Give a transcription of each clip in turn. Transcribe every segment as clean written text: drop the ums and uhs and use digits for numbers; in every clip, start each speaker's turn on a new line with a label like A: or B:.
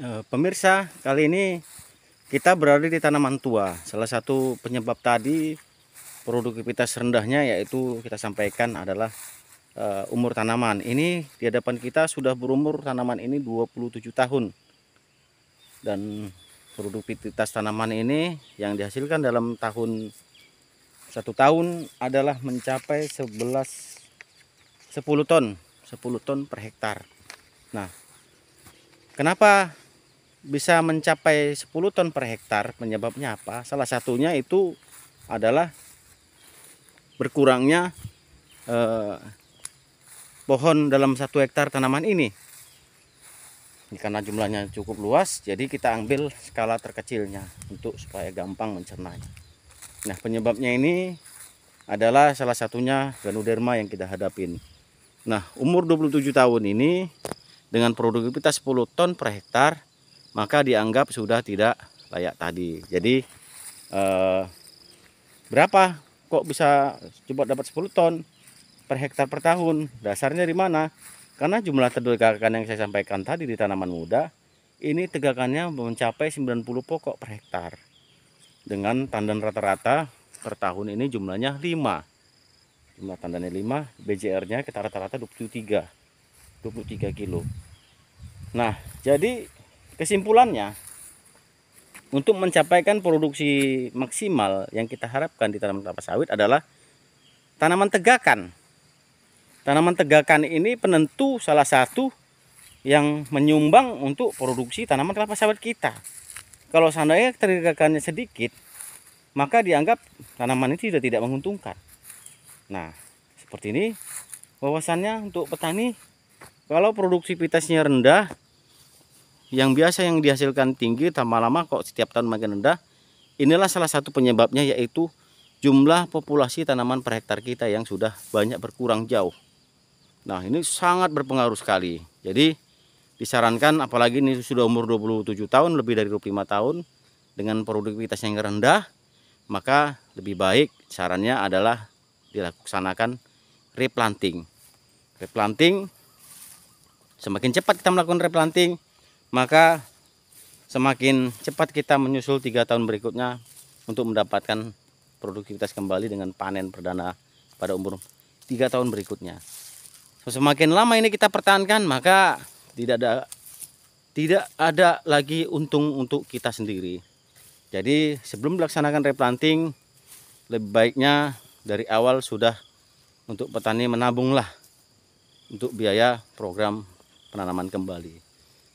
A: Pemirsa, kali ini kita berada di tanaman tua. Salah satu penyebab tadi produktivitas rendahnya yaitu kita sampaikan adalah umur tanaman. Ini di hadapan kita sudah berumur tanaman ini 27 tahun. Dan produktivitas tanaman ini yang dihasilkan dalam satu tahun adalah mencapai 10 ton, 10 ton per hektar. Nah, kenapa bisa mencapai 10 ton per hektar? Penyebabnya apa? Salah satunya itu adalah berkurangnya eh, pohon dalam 1 hektar tanaman ini. Karena jumlahnya cukup luas, jadi kita ambil skala terkecilnya untuk supaya gampang mencernanya. Nah, penyebabnya ini adalah salah satunya Ganoderma yang kita hadapin. Nah, umur 27 tahun ini dengan produktivitas 10 ton per hektar, maka dianggap sudah tidak layak tadi. Jadi berapa kok bisa coba dapat 10 ton per hektar per tahun? Dasarnya di mana? Karena jumlah tegakan yang saya sampaikan tadi di tanaman muda, ini tegakannya mencapai 90 pokok per hektar. Dengan tandan rata-rata per tahun ini jumlahnya 5. Jumlah tandannya 5, BJR-nya kita rata-rata 23 kilo. Nah, jadi kesimpulannya, untuk mencapaikan produksi maksimal yang kita harapkan di tanaman kelapa sawit adalah tanaman tegakan. Tanaman tegakan ini penentu salah satu yang menyumbang untuk produksi tanaman kelapa sawit kita. Kalau seandainya tegakannya sedikit, maka dianggap tanaman ini sudah tidak menguntungkan. Nah, seperti ini wawasannya untuk petani. Kalau produktivitasnya rendah, yang biasa yang dihasilkan tinggi, tambah lama kok setiap tahun makin rendah. Inilah salah satu penyebabnya, yaitu jumlah populasi tanaman per hektar kita yang sudah banyak berkurang jauh. Nah, ini sangat berpengaruh sekali. Jadi disarankan, apalagi ini sudah umur 27 tahun, lebih dari 25 tahun dengan produktivitas yang rendah, maka lebih baik sarannya adalah dilaksanakan replanting. Replanting, semakin cepat kita melakukan replanting, maka semakin cepat kita menyusul 3 tahun berikutnya untuk mendapatkan produktivitas kembali dengan panen perdana pada umur 3 tahun berikutnya. Semakin lama ini kita pertahankan, maka tidak ada lagi untung untuk kita sendiri. Jadi sebelum dilaksanakan replanting, lebih baiknya dari awal sudah untuk petani menabunglah untuk biaya program penanaman kembali.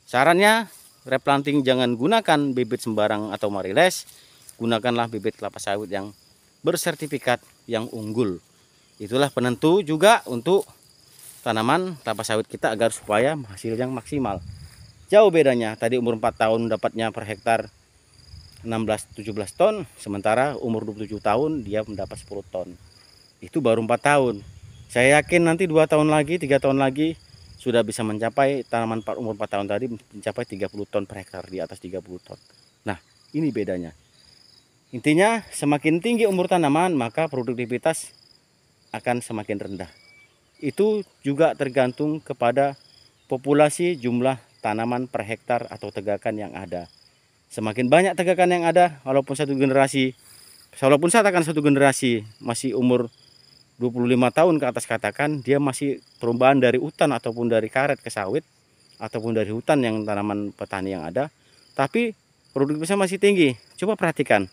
A: Sarannya, replanting jangan gunakan bibit sembarang atau mariles, gunakanlah bibit kelapa sawit yang bersertifikat yang unggul. Itulah penentu juga untuk tanaman kelapa sawit kita agar supaya hasil yang maksimal. Jauh bedanya, tadi umur 4 tahun dapatnya per hektar 16-17 ton, sementara umur 27 tahun dia mendapat 10 ton. Itu baru 4 tahun. Saya yakin nanti 2 tahun lagi, 3 tahun lagi sudah bisa mencapai tanaman umur 4 tahun tadi mencapai 30 ton per hektar, di atas 30 ton. Nah, ini bedanya. Intinya semakin tinggi umur tanaman, maka produktivitas akan semakin rendah. Itu juga tergantung kepada populasi jumlah tanaman per hektar atau tegakan yang ada. Semakin banyak tegakan yang ada, walaupun satu generasi masih umur 25 tahun ke atas, katakan dia masih perubahan dari hutan ataupun dari karet ke sawit ataupun dari hutan yang tanaman petani yang ada, tapi produktivitasnya masih tinggi. Coba perhatikan,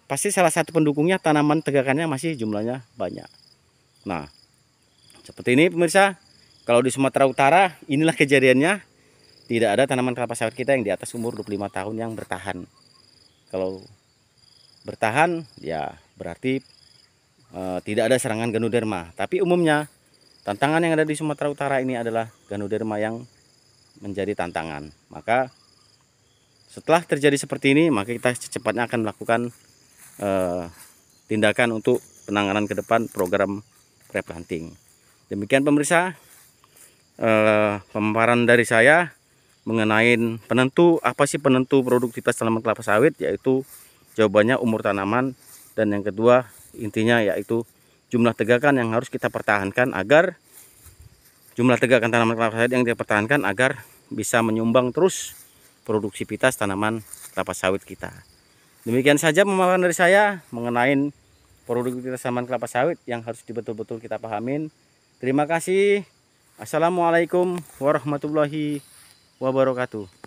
A: pasti salah satu pendukungnya tanaman tegakannya masih jumlahnya banyak. Nah, seperti ini pemirsa, kalau di Sumatera Utara inilah kejadiannya, tidak ada tanaman kelapa sawit kita yang di atas umur 25 tahun yang bertahan. Kalau bertahan ya berarti tidak ada serangan Ganoderma. Tapi umumnya tantangan yang ada di Sumatera Utara ini adalah Ganoderma yang menjadi tantangan. Maka setelah terjadi seperti ini, maka kita secepatnya akan melakukan tindakan untuk penanganan ke depan program replanting. Demikian pemirsa, pemaparan dari saya mengenai apa sih penentu produktivitas tanaman kelapa sawit, yaitu jawabannya umur tanaman, dan yang kedua intinya yaitu jumlah tegakan yang harus kita pertahankan agar jumlah tegakan tanaman kelapa sawit yang dipertahankan agar bisa menyumbang terus produktivitas tanaman kelapa sawit kita. Demikian saja pemaparan dari saya mengenai produktivitas tanaman kelapa sawit yang harus betul-betul kita pahamin. Terima kasih. Assalamualaikum warahmatullahi wabarakatuh.